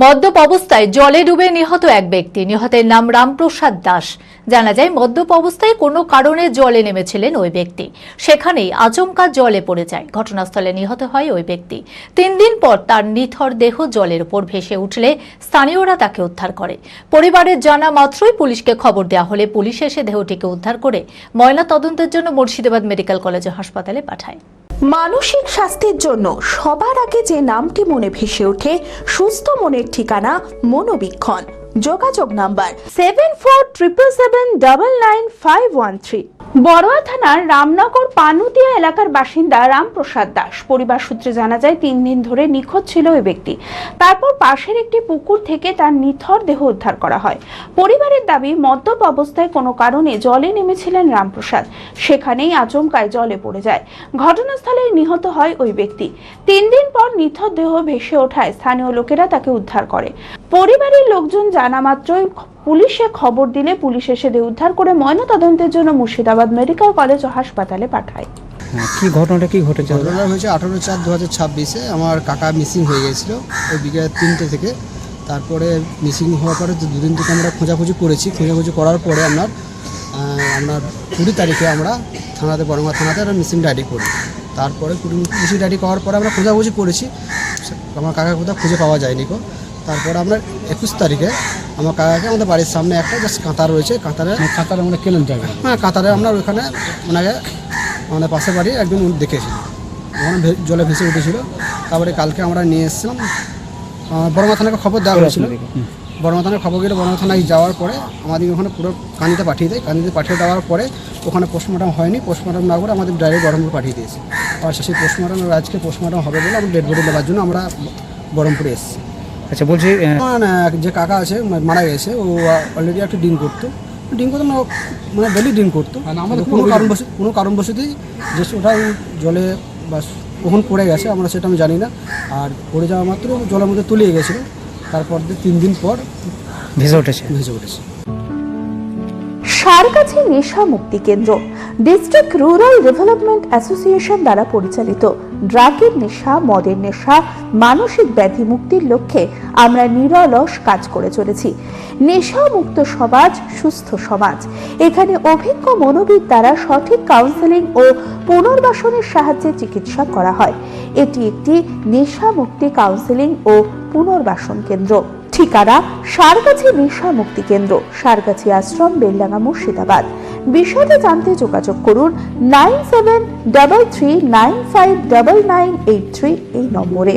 মদ্যপ অবস্থায় জলে ডুবে নিহত এক ব্যক্তি। নিহতের নাম রামপ্রসাদ দাস। জানা যায়, মদ্যপ অবস্থায় কোনো কারণে জলে নেমেছিলেন ওই ব্যক্তি, সেখানেই আচমকা জলে পড়ে যায়। ঘটনাস্থলে নিহত হয় ওই ব্যক্তি। 3 দিন পর তার নিথর দেহ জলের উপর ভেসে উঠলে স্থানীয়রা তাকে উদ্ধার করে। পরিবারের জানা মাত্রই পুলিশকে খবর দেওয়া হলে পুলিশ এসে দেহটিকে উদ্ধার করে ময়না তদন্তের জন্য মুর্শিদাবাদ মেডিকেল কলেজ ও হাসপাতালে পাঠায়। মানসিক স্বাস্থ্যের জন্য সবার আগে যে নামটি মনে ভেসে ওঠে, সুস্থ মনের ঠিকানা মনোবীক্ষণ। যোগাযোগ নাম্বার 7477799513। বড়ুয়া থানার রামনগর পানুতিয়া এলাকার বাসিন্দা রামপ্রসাদ দাস। পরিবার সূত্রে জানা যায়, 3 দিন ধরে নিখোঁজ ছিল ওই ব্যক্তি। তারপর পাশের একটি পুকুর থেকে তার নিথর দেহ উদ্ধার করা হয়। পরিবারের দাবি, মদ্যপ অবস্থায় কোনো কারণে জলে নেমেছিলেন রামপ্রসাদ, সেখানেই আচমকায় জলে পড়ে যায়। ঘটনাস্থলে নিহত হয় ওই ব্যক্তি। 3 দিন পর নিথর দেহ ভেসে ওঠায় স্থানীয় লোকেরা তাকে উদ্ধার করে। পরিবারের লোকজন জানা মাত্রই পুলিশে খবর দিলে পুলিশ এসে দেহ উদ্ধার করে ময়নাতদন্তের জন্য মুর্শিদাবাদ মেডিকেল কলেজ ও হাসপাতালে পাঠায়। কি ঘটনাটা কি ঘটেছে? ঘটনা হয়েছে 18/4/2026-এ। আমার কাকা মিসিং হয়ে গিয়েছিল ওই বিকেল 3টে থেকে। তারপরে মিসিং হওয়ার পরে 2 দিন থেকে আমরা খোঁজাখুঁজি করার পরে আমরা 20 তারিখে আমরা থানাতে, বড়ঙ্গা থানাতে মিসিং ডায়েরি করি। তারপরে মিসিং ডায়েরি করার পরে আমরা খোঁজাখুঁজি করেছি, আমার কাকা কোথাও খুঁজে পাওয়া যায়নি। তারপরে আমরা 21 তারিখে আমার কাকাকে আমাদের বাড়ির সামনে একটা জাস্ট কাঁতার রয়েছে, কাঁতারে আমরা কেলেন যাবে। হ্যাঁ, কাঁতারে আমরা ওইখানে ওনাকে আমাদের পাশের বাড়ি একজন দেখেছিল, ওখানে জলে ভেসে উঠেছিল। তারপরে কালকে আমরা নিয়ে এসেছিলাম, বড়ঙ্গা থানাকে খবর দেওয়া হয়েছিল। বড়ঙ্গা থানায় খবর গেলে বড়ঙ্গা থানায় যাওয়ার পরে আমাদের ওখানে পুরো কান্দিতে পাঠিয়ে দেয়। কান্দিতে পাঠিয়ে দেওয়ার পরে ওখানে পোস্টমর্টম হয়নি, পোস্টমর্টম না করে আমাদের ডাইরেক্ট বহরমপুর পাঠিয়ে দিয়েছে। আর সেই পোস্টমর্টম আজকে পোস্টমর্টম হবে বলে আমরা ডেড বডি নেওয়ার জন্য আমরা বহরমপুরে এসেছি। আচ্ছা, বলছি যে কাকা আছে মারা গেছে, ও অলরেডি একটা ড্রিঙ্ক করতো না, মানে ডেলি ড্রিঙ্ক করতো। কোনো কারণবশতই যে ওটা জলে বা কখন পড়ে গেছে আমরা সেটা আমি জানি না। আর পড়ে যাওয়া মাত্র জলের মধ্যে তলিয়ে গেছিলো। তারপর 3 দিন পর ভেসে উঠেছে। সারগাছি নেশা মুক্তি কেন্দ্র ডিস্ট্রিক্ট রুরাল ডেভেলপমেন্ট অ্যাসোসিয়েশন দ্বারা পরিচালিত। ড্রাগের নেশা, মদের নেশা, মানসিক ব্যাধি মুক্তির লক্ষ্যে আমরা নিরলস কাজ করে চলেছি। নেশা মুক্ত সমাজ, সুস্থ সমাজ। এখানে অভিজ্ঞ মনোবিদ দ্বারা সঠিক কাউন্সেলিং ও পুনর্বাসনের সাহায্যে চিকিৎসা করা হয়। এটি একটি নেশা মুক্তি কাউন্সেলিং ও পুনর্বাসন কেন্দ্র। ঠিকানা সারগাছি নেশা মুক্তি কেন্দ্র, সারগাছি আশ্রম, বেলডাঙ্গা, মুর্শিদাবাদ। বিশদে জানতে যোগাযোগ করুন 9733959983 এই নম্বরে।